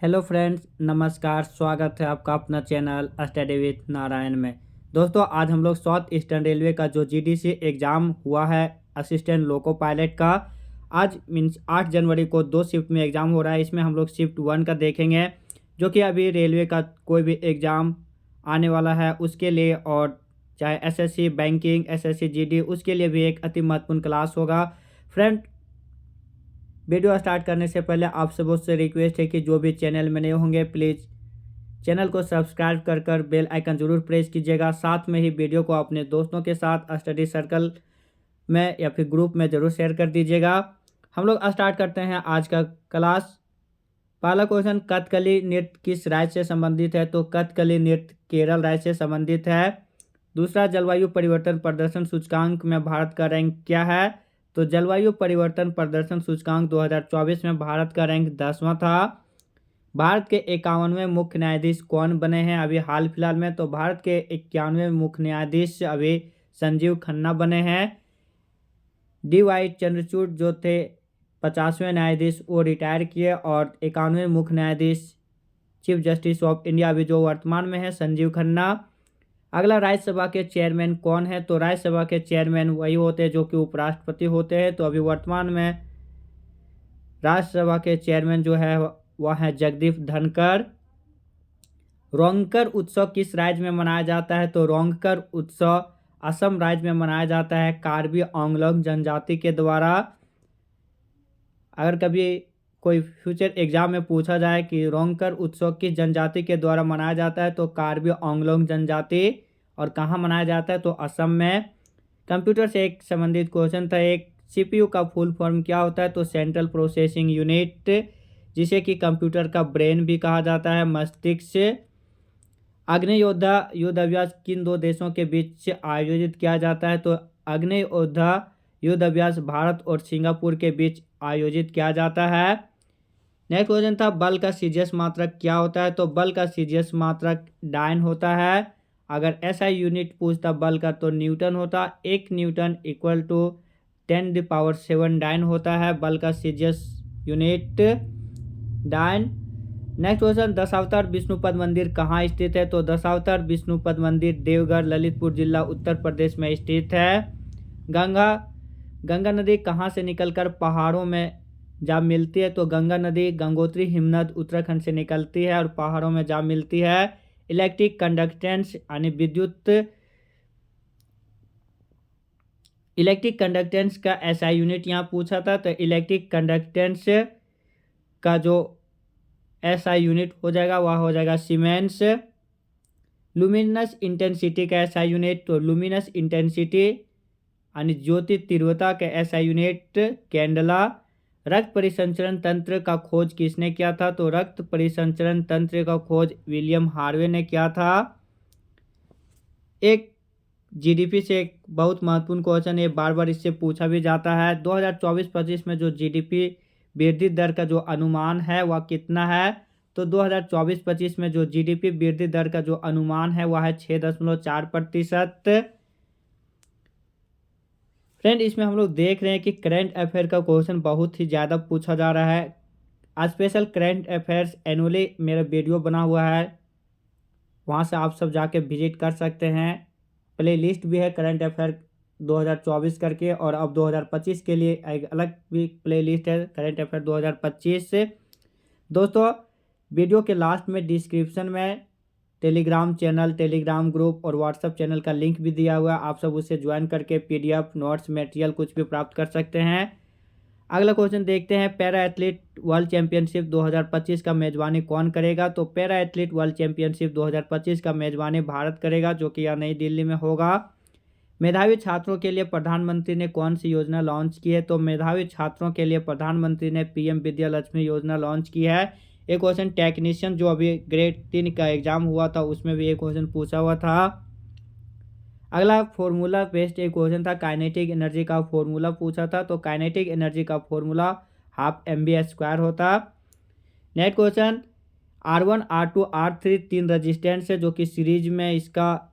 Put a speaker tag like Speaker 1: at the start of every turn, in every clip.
Speaker 1: Hello friends, नमस्कार। स्वागत है आपका अपना चैनल स्टडी विथ नारायण में। दोस्तों, आज हम लोग साउथ ईस्टर्न रेलवे का जो जीडीसी एग्ज़ाम हुआ है असिस्टेंट लोको पायलट का, आज मीन्स 8 जनवरी को 2 शिफ्ट में एग्ज़ाम हो रहा है। इसमें हम लोग शिफ्ट 1 का देखेंगे, जो कि अभी रेलवे का कोई भी एग्ज़ाम आने वाला है उसके लिए, और चाहे एसएससी बैंकिंग, एसएससी जीडी, उसके लिए भी एक अति महत्वपूर्ण क्लास होगा। फ्रेंड, वीडियो स्टार्ट करने से पहले आप सबों से रिक्वेस्ट है कि जो भी चैनल में नए होंगे प्लीज़ चैनल को सब्सक्राइब कर बेल आइकन ज़रूर प्रेस कीजिएगा। साथ में ही वीडियो को अपने दोस्तों के साथ स्टडी सर्कल में या फिर ग्रुप में ज़रूर शेयर कर दीजिएगा। हम लोग स्टार्ट करते हैं आज का क्लास। पहला क्वेश्चन, कथकली नृत्य किस राज्य से संबंधित है? तो कथकली नृत्य केरल राज्य से संबंधित है। दूसरा, जलवायु परिवर्तन प्रदर्शन सूचकांक में भारत का रैंक क्या है? तो जलवायु परिवर्तन प्रदर्शन सूचकांक 2024 में भारत का रैंक 10वां था। भारत के 51वें मुख्य न्यायाधीश कौन बने हैं अभी हाल फिलहाल में? तो भारत के 91वें मुख्य न्यायाधीश अभी संजीव खन्ना बने हैं। डी वाई चंद्रचूड़ जो थे 50वें न्यायाधीश, वो रिटायर किए, और 91वें मुख्य न्यायाधीश चीफ जस्टिस ऑफ इंडिया अभी जो वर्तमान में है संजीव खन्ना। अगला, राज्यसभा के चेयरमैन कौन है? तो राज्यसभा के चेयरमैन वही होते हैं जो कि उपराष्ट्रपति होते हैं। तो अभी वर्तमान में राज्यसभा के चेयरमैन जो है वह है जगदीप धनखड़। रोंगकर उत्सव किस राज्य में मनाया जाता है? तो रोंगकर उत्सव असम राज्य में मनाया जाता है कार्बी आंगलोंग जनजाति के द्वारा। अगर कभी कोई फ्यूचर एग्जाम में पूछा जाए कि रोंगकर उत्सव किस जनजाति के द्वारा मनाया जाता है, तो कार्बी आंगलोंग जनजाति, और कहाँ मनाया जाता है? तो असम में। कंप्यूटर से एक संबंधित क्वेश्चन था एक, सीपीयू का फुल फॉर्म क्या होता है? तो सेंट्रल प्रोसेसिंग यूनिट, जिसे कि कंप्यूटर का ब्रेन भी कहा जाता है, मस्तिष्क। अग्नि योद्धा युद्ध अभ्यास किन दो देशों के बीच आयोजित किया जाता है? तो अग्नि योद्धा युद्ध अभ्यास भारत और सिंगापुर के बीच आयोजित किया जाता है। नेक्स्ट क्वेश्चन था, बल का सीजीएस मात्रक क्या होता है? तो बल का सीजीएस मात्रक डायन होता है। अगर ऐसा यूनिट पूछता बल का तो न्यूटन होता। 1 न्यूटन इक्वल टू 10⁷ डायन होता है बल का सीजीएस यूनिट, डायन। नेक्स्ट क्वेश्चन, दशावतार विष्णुपद मंदिर कहाँ स्थित है? तो दशावतार विष्णुपद मंदिर देवघर, ललितपुर जिला, उत्तर प्रदेश में स्थित है। गंगा नदी कहाँ से निकलकर पहाड़ों में जा मिलती है? तो गंगा नदी गंगोत्री हिमनद उत्तराखंड से निकलती है और पहाड़ों में जा मिलती है। इलेक्ट्रिक कंडक्टेंस यानी इलेक्ट्रिक कंडक्टेंस का ऐसा यूनिट यहाँ पूछा था। तो इलेक्ट्रिक कंडक्टेंस का जो ऐसा यूनिट हो जाएगा वह हो जाएगा सीमेंस। लुमिनस इंटेंसिटी का ऐसा यूनिट, तो लुमिनस इंटेंसिटी यानी ज्योति तीव्रता का ऐसा यूनिट कैंडला। रक्त परिसंचरण तंत्र का खोज किसने किया था? तो रक्त परिसंचरण तंत्र का खोज विलियम हार्वे ने किया था। एक जीडीपी से एक बहुत महत्वपूर्ण क्वेश्चन है, बार बार इससे पूछा भी जाता है। 2024-25 में जो जीडीपी वृद्धि दर का जो अनुमान है वह कितना है? तो 2024-25 में जो जीडीपी वृद्धि दर का जो अनुमान है वह है 6.4%। फ्रेंड, इसमें हम लोग देख रहे हैं कि करंट अफेयर का क्वेश्चन बहुत ही ज़्यादा पूछा जा रहा है। स्पेशल करंट अफेयर्स एनुअली मेरा वीडियो बना हुआ है, वहाँ से आप सब जाके विजिट कर सकते हैं। प्ले लिस्ट भी है करंट अफेयर 2024 करके, और अब 2025 के लिए एक अलग भी प्ले लिस्ट है करंट अफेयर 2025 से। दोस्तों, वीडियो के लास्ट में डिस्क्रिप्शन में टेलीग्राम चैनल, टेलीग्राम ग्रुप और व्हाट्सएप चैनल का लिंक भी दिया हुआ है। आप सब उससे ज्वाइन करके पीडीएफ, नोट्स, मटेरियल कुछ भी प्राप्त कर सकते हैं। अगला क्वेश्चन देखते हैं, पैरा एथलीट वर्ल्ड चैंपियनशिप 2025 का मेजबानी कौन करेगा? तो पैरा एथलीट वर्ल्ड चैंपियनशिप 2025 का मेजबानी भारत करेगा, जो कि यह नई दिल्ली में होगा। मेधावी छात्रों के लिए प्रधानमंत्री ने कौन सी योजना लॉन्च की है? तो मेधावी छात्रों के लिए प्रधानमंत्री ने पीएम विद्या लक्ष्मी योजना लॉन्च की है। एक क्वेश्चन टेक्नीशियन जो अभी ग्रेड 3 का एग्जाम हुआ था उसमें भी एक क्वेश्चन पूछा हुआ था। अगला फॉर्मूला बेस्ड एक क्वेश्चन था, काइनेटिक एनर्जी का फॉर्मूला पूछा था। तो काइनेटिक एनर्जी का फॉर्मूला 12mv² होता। Next question, R1, R2, R3 तीन रजिस्टेंस है जो कि सीरीज में इसका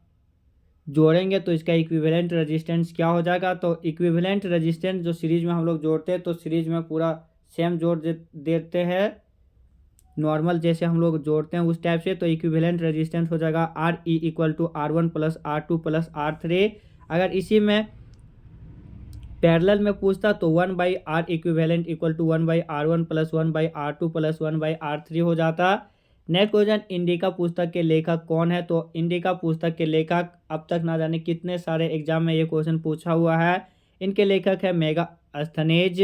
Speaker 1: जोड़ेंगे तो इसका इक्विवेलेंट रेजिस्टेंस क्या हो जाएगा? तो इक्विवेलेंट रेजिस्टेंस जो सीरीज में हम लोग जोड़ते हैं तो सीरीज में पूरा सेम जोड़ देते हैं। नॉर्मल जैसे हम लोग जोड़ते हैं उस टाइप से, तो इक्विवेलेंट रेजिस्टेंस हो जाएगा R E equal to R1 plus R2 plus R3। अगर इसी में पैरेलल में पूछता तो 1/R equivalent equal to 1/R1 plus 1/R2 plus 1/R3 हो जाता। नेक्स्ट क्वेश्चन, इंडिका पुस्तक के लेखक कौन है? तो इंडिका पुस्तक के लेखक अब तक ना जाने कितने सारे एग्जाम में ये क्वेश्चन पूछा हुआ है। इनके लेखक है मेगास्थनीज।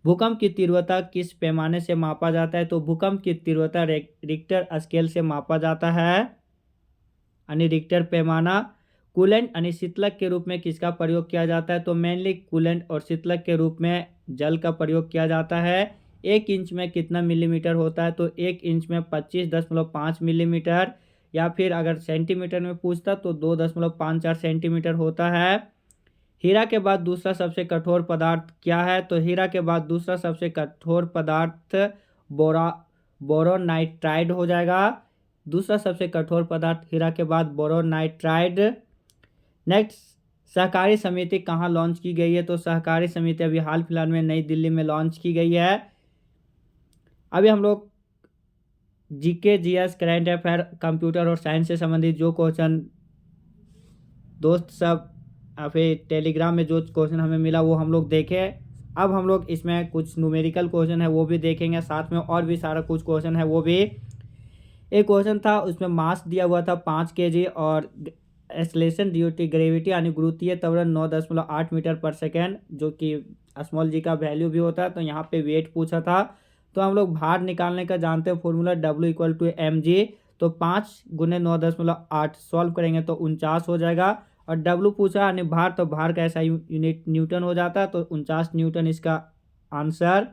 Speaker 1: भूकंप की तीव्रता किस पैमाने से मापा जाता है? तो भूकंप की तीव्रता रिक्टर स्केल से मापा जाता है, यानी रिक्टर पैमाना। कूलेंट यानी शीतलक के रूप में किसका प्रयोग किया जाता है? तो मेनली कूलेंट और शीतलक के रूप में जल का प्रयोग किया जाता है। 1 इंच में कितना मिलीमीटर होता है? तो 1 इंच में 25.5 मिलीमीटर, या फिर अगर सेंटीमीटर में पूछता तो 2.54 सेंटीमीटर होता है। हीरा के बाद दूसरा सबसे कठोर पदार्थ क्या है? तो हीरा के बाद दूसरा सबसे कठोर पदार्थ बोरोनाइट्राइड हो जाएगा। दूसरा सबसे कठोर पदार्थ हीरा के बाद बोरोनाइट्राइड। नेक्स्ट, सहकारी समिति कहाँ लॉन्च की गई है? तो सहकारी समिति अभी हाल फिलहाल में नई दिल्ली में लॉन्च की गई है। अभी हम लोग GK GS current affair computer और साइंस से संबंधित जो क्वेश्चन दोस्त सब फिर टेलीग्राम में जो क्वेश्चन हमें मिला वो हम लोग देखे। अब हम लोग इसमें कुछ न्यूमेरिकल क्वेश्चन है वो भी देखेंगे, साथ में और भी सारा कुछ क्वेश्चन है वो भी। एक क्वेश्चन था उसमें मास दिया हुआ था 5 kg और एक्सलेशन ड्यू टू ग्रेविटी यानी गुरुत्वीय त्वरण 9.8 मीटर पर सेकेंड, जो कि स्मॉल जी का वैल्यू भी होता है। तो यहाँ पे वेट पूछा था, तो हम लोग भार निकालने का जानते हैं formula W equal to mg। तो 5 गुने 9.8 सॉल्व करेंगे तो 49 हो जाएगा। और W पूछा यानी भार, तो भार का ऐसा यूनिट न्यूटन हो जाता है, तो 49 न्यूटन इसका आंसर।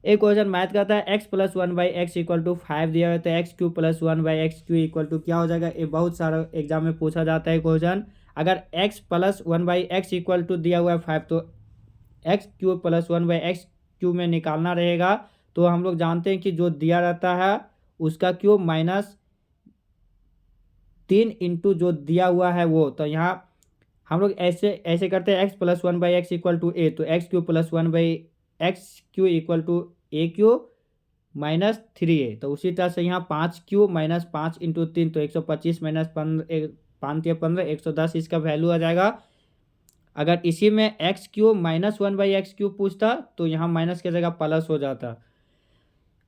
Speaker 1: एक क्वेश्चन मैथ का था x plus 1/x equal to 5 दिया हुआ, तो x q plus 1/x q equal to क्या हो जाएगा? ये बहुत सारा एग्जाम में पूछा जाता है क्वेश्चन। अगर x plus 1/x equal to दिया हुआ है 5, तो x q plus 1/x Q में निकालना रहेगा। तो हम लोग जानते हैं कि जो दिया रहता है उसका क्यूब माइनस 3 इंटू जो दिया हुआ है वो। तो यहाँ हम लोग ऐसे ऐसे करते हैं, x plus 1/x equal to a, तो x q plus 1/x q equal to a q minus 3a। तो उसी तरह से यहाँ 5 क्यू माइनस 5 इंटू 3, तो 125 माइनस 15 110 इसका वैल्यू आ जाएगा। अगर इसी में x Q minus 1/x Q पूछता तो यहाँ माइनस की जगह प्लस हो जाता।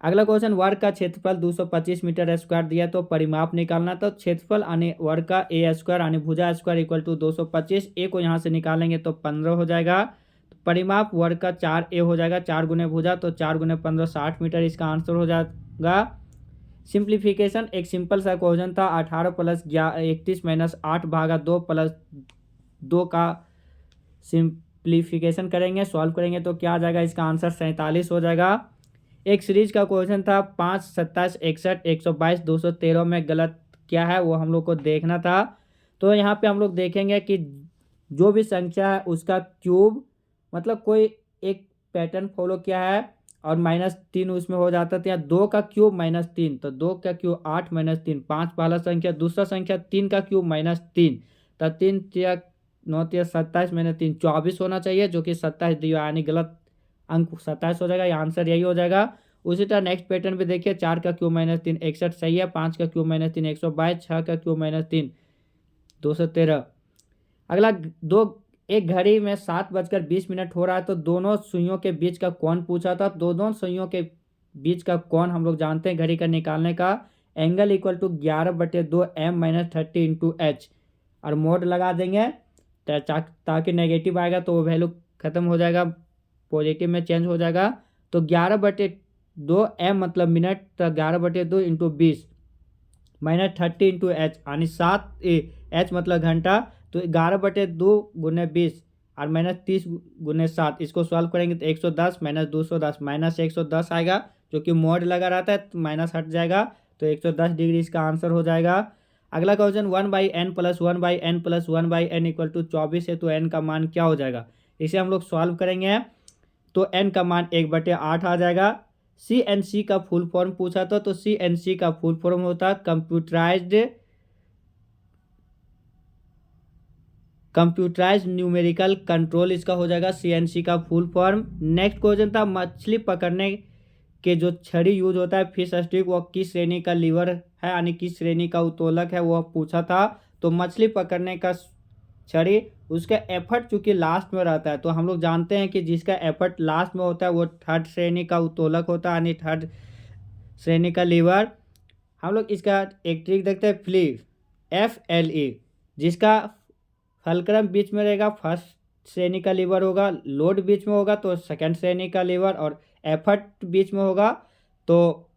Speaker 1: अगला क्वेश्चन, वर्ग का क्षेत्रफल 225 मीटर स्क्वायर दिया, तो परिमाप निकालना। तो क्षेत्रफल यानी वर्ग का ए स्क्वायर यानी भुजा स्क्वायर इक्वल टू 225, ए को यहाँ से निकालेंगे तो 15 हो जाएगा। तो परिमाप वर्ग का 4a हो जाएगा, 4 गुने भुजा, तो 4 गुने 15 60 मीटर इसका आंसर हो जाएगा। सिंप्लीफिकेशन एक सिंपल सा क्वेश्चन था, 18 प्लस 31 माइनस 8 भागा 2 प्लस 2 का सिंप्लीफिकेशन करेंगे, सॉल्व करेंगे तो क्या आ जाएगा? इसका आंसर 47 हो जाएगा। एक सीरीज का क्वेश्चन था 5, 27, 61, 122, 213 में गलत क्या है वो हम लोग को देखना था। तो यहाँ पे हम लोग देखेंगे कि जो भी संख्या है उसका क्यूब, मतलब कोई एक पैटर्न फॉलो किया है और -3 उसमें हो जाता था। यहाँ 2 का क्यूब -3, तो 2 का क्यूब 8 -3 5 वाला संख्या, दूसरा संख्या 3 का क्यूब -3, तो 3 9 27 -3 24 होना चाहिए, जो कि 27 दिया यानी गलत अंक 27 हो जाएगा। ये आंसर यही हो जाएगा। उसी तरह नेक्स्ट पैटर्न पे देखिए, 4 का क्यूब -3 61 सही है, 5 का क्यूब -3 122, 6 का क्यूब -3 213। अगला एक घड़ी में 7:20 हो रहा है, तो दोनों सुइयों के बीच का कोण पूछा था। दोनों सुइयों के बीच का कोण हम लोग जानते हैं घड़ी का निकालने का, angle equal to 11/2 m - 30 into h, और मोड लगा देंगे ताकि नेगेटिव आएगा तो वो वैल्यू खत्म हो जाएगा, पॉजिटिव में चेंज हो जाएगा। तो 11/2 m मतलब मिनट, तो 11/2 इंटू 20 -30 इंटू एच यानी 7 एच मतलब घंटा, तो 11/2 गुने 20 और -30 गुने 7, इसको सॉल्व करेंगे तो 110 - 210 -110 आएगा, जो कि मोड लगा रहता है तो माइनस हट जाएगा, तो 110 डिग्री इसका आंसर हो जाएगा। अगला question, 1/n plus 1/n plus 1/n equal to 24 है, तो n का मान क्या हो जाएगा? इसे हम लोग सॉल्व करेंगे तो n का मान 1/8 आ जाएगा। CNC का फुल फॉर्म पूछा था, तो CNC का फुल फॉर्म होता कंप्यूटराइज्ड न्यूमेरिकल कंट्रोल, इसका हो जाएगा CNC का फुल फॉर्म। नेक्स्ट क्वेश्चन था, मछली पकड़ने के जो छड़ी यूज होता है फिश स्टिक, वो किस श्रेणी का लीवर है यानी किस श्रेणी का उत्तोलक है वो पूछा था। तो मछली पकड़ने का छड़ी, उसका एफर्ट चूंकि लास्ट में रहता है, तो हम लोग जानते हैं कि जिसका एफर्ट लास्ट में होता है वो थर्ड श्रेणी का उत्तोलक होता है यानी थर्ड श्रेणी का लीवर। हम लोग इसका एक ट्रिक देखते हैं, फ्लिप FLE, जिसका फलक्रम बीच में रहेगा फर्स्ट श्रेणी का लीवर होगा, लोड बीच में होगा तो सेकंड श्रेणी का लीवर, और एफर्ट बीच में होगा तो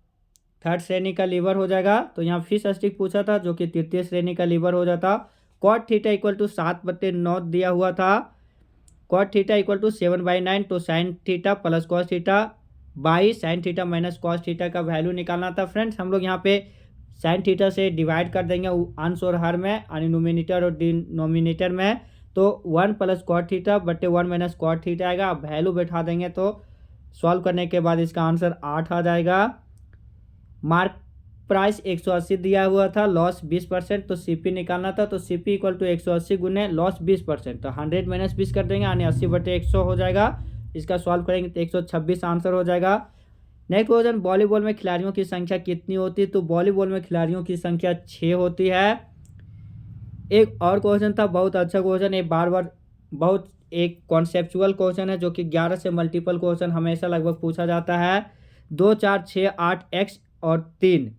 Speaker 1: थर्ड श्रेणी का लीवर हो जाएगा। तो यहाँ फिश स्टिक पूछा था जो कि तृतीय श्रेणी का लीवर हो जाता। कॉट थीटा इक्वल टू 7/9 दिया हुआ था, कॉट थीटा इक्वल टू 7/9, तो sine theta plus cos theta by sine theta minus cos theta का वैल्यू निकालना था। फ्रेंड्स हम लोग यहाँ पे साइन थीटा से डिवाइड कर देंगे अंश और हर में यानी नोमिनेटर और डिनोमिनेटर में, तो 1 प्लस कॉट थीटा बटे 1 माइनस कॉट थीटा आएगा। अब वैल्यू बैठा देंगे तो सॉल्व करने के बाद इसका आंसर 8 आ जाएगा। मार्क प्राइस 180 दिया हुआ था, लॉस 20%, तो CP निकालना था। तो CP इक्वल टू 180 गुने लॉस 20%, तो 100 माइनस 20 कर देंगे यानी 80/100 हो जाएगा। इसका सॉल्व करेंगे तो 126 आंसर हो जाएगा। नेक्स्ट क्वेश्चन, वॉलीबॉल में खिलाड़ियों की संख्या कितनी होती है? तो वॉलीबॉल में खिलाड़ियों की संख्या 6 होती है। एक और क्वेश्चन था, बहुत अच्छा क्वेश्चन है, बार बार बहुत एक कॉन्सेप्चुअल क्वेश्चन है जो कि 11 से मल्टीपल क्वेश्चन हमेशा लगभग पूछा जाता है। 2 4 6 8 x और 3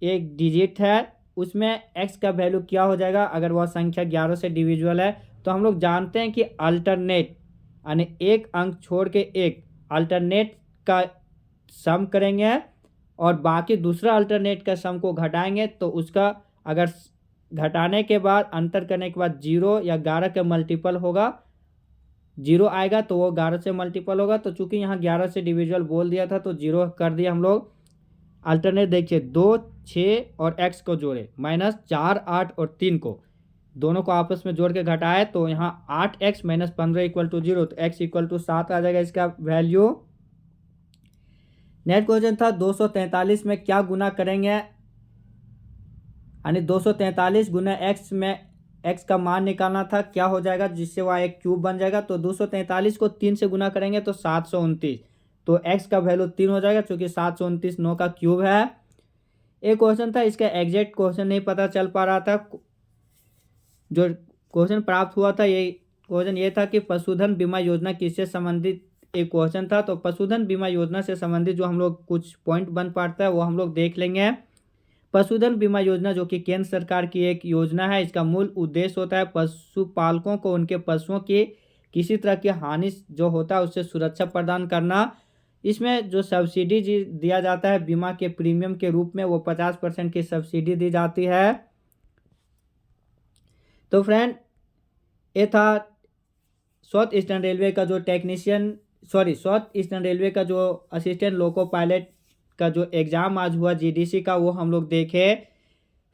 Speaker 1: एक डिजिट है, उसमें x का वैल्यू क्या हो जाएगा अगर वह संख्या 11 से डिविजुअल है? तो हम लोग जानते हैं कि अल्टरनेट यानी एक अंक छोड़ के एक अल्टरनेट का सम करेंगे और बाकी दूसरा अल्टरनेट का सम को घटाएंगे, तो उसका अगर घटाने के बाद अंतर करने के बाद 0 या 11 के मल्टीपल होगा, 0 आएगा तो वो 11 से मल्टीपल होगा। तो चूंकि यहाँ 11 से डिविजुअल बोल दिया था तो 0 कर दिया हम लोग। अल्टरनेट देखिए, 2 6 और x को जोड़े माइनस 4 8 और 3 को दोनों को आपस में जोड़ के घटाए, तो यहाँ 8x माइनस 15 इक्वल टू 0, तो x इक्वल टू 7 आ जाएगा इसका वैल्यू। नेक्स्ट क्वेश्चन था 243 में क्या गुना करेंगे, यानी 243 गुना x में x का मान निकालना था, क्या हो जाएगा जिससे वह एक क्यूब बन जाएगा। तो 243 को 3 से गुना करेंगे तो 729, तो x का वैल्यू 3 हो जाएगा क्योंकि 729 9 का क्यूब है। एक क्वेश्चन था, इसका एग्जैक्ट क्वेश्चन नहीं पता चल पा रहा था, जो क्वेश्चन प्राप्त हुआ था ये क्वेश्चन ये था कि पशुधन बीमा योजना किससे संबंधित एक क्वेश्चन था। तो पशुधन बीमा योजना से संबंधित जो हम लोग कुछ पॉइंट बन पाता है वो हम लोग देख लेंगे। पशुधन बीमा योजना जो कि केंद्र सरकार की एक योजना है, इसका मूल उद्देश्य होता है पशुपालकों को उनके पशुओं की किसी तरह की हानि जो होता है उससे सुरक्षा प्रदान करना। इसमें जो सब्सिडी दिया जाता है बीमा के प्रीमियम के रूप में, वो 50% की सब्सिडी दी जाती है। तो फ्रेंड ये था साउथ ईस्टर्न रेलवे का जो साउथ ईस्टर्न रेलवे का जो असिस्टेंट लोको पायलट का जो एग्ज़ाम आज हुआ GDC का, वो हम लोग देखे।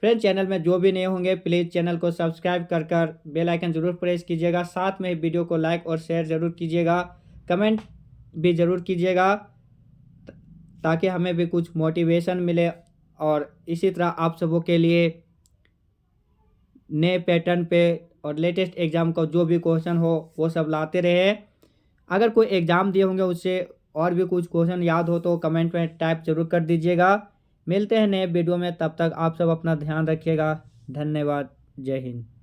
Speaker 1: फ्रेंड चैनल में जो भी नए होंगे प्लीज़ चैनल को सब्सक्राइब कर बेल आइकन ज़रूर प्रेस कीजिएगा, साथ में वीडियो को लाइक और शेयर ज़रूर कीजिएगा, कमेंट भी ज़रूर कीजिएगा ताकि हमें भी कुछ मोटिवेशन मिले और इसी तरह आप सबों के लिए नए पैटर्न पे और लेटेस्ट एग्ज़ाम का जो भी क्वेश्चन हो वो सब लाते रहे। अगर कोई एग्ज़ाम दिए होंगे उससे और भी कुछ क्वेश्चन याद हो तो कमेंट में टाइप जरूर कर दीजिएगा। मिलते हैं नए वीडियो में, तब तक आप सब अपना ध्यान रखिएगा। धन्यवाद, जय हिंद।